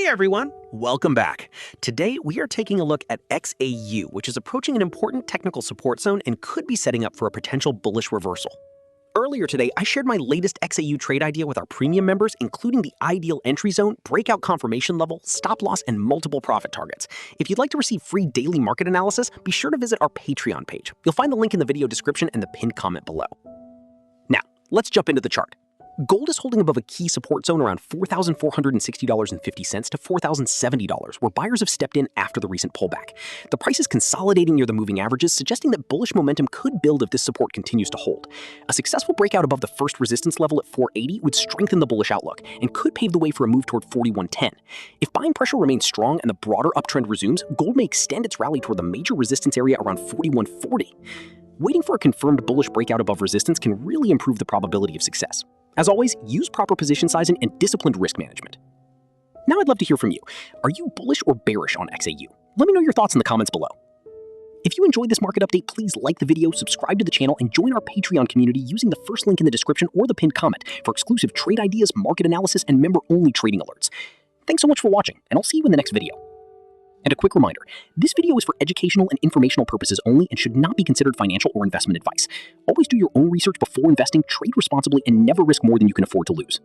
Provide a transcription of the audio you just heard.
Hey everyone, welcome back. Today we are taking a look at XAU, which is approaching an important technical support zone and could be setting up for a potential bullish reversal. Earlier today, I shared my latest XAU trade idea with our premium members, including the ideal entry zone, breakout confirmation level, stop loss, and multiple profit targets. If you'd like to receive free daily market analysis, be sure to visit our Patreon page. You'll find the link in the video description and the pinned comment below. Now, let's jump into the chart. Gold is holding above a key support zone around $4,460.50 to $4,070, where buyers have stepped in after the recent pullback. The price is consolidating near the moving averages, suggesting that bullish momentum could build if this support continues to hold. A successful breakout above the first resistance level at 480 would strengthen the bullish outlook and could pave the way for a move toward 4110. If buying pressure remains strong and the broader uptrend resumes, gold may extend its rally toward the major resistance area around 4140. Waiting for a confirmed bullish breakout above resistance can really improve the probability of success. As always, use proper position sizing and disciplined risk management. Now I'd love to hear from you. Are you bullish or bearish on XAU? Let me know your thoughts in the comments below. If you enjoyed this market update, please like the video, subscribe to the channel, and join our Patreon community using the first link in the description or the pinned comment for exclusive trade ideas, market analysis, and member-only trading alerts. Thanks so much for watching, and I'll see you in the next video. And a quick reminder, this video is for educational and informational purposes only and should not be considered financial or investment advice. Always do your own research before investing, trade responsibly, and never risk more than you can afford to lose.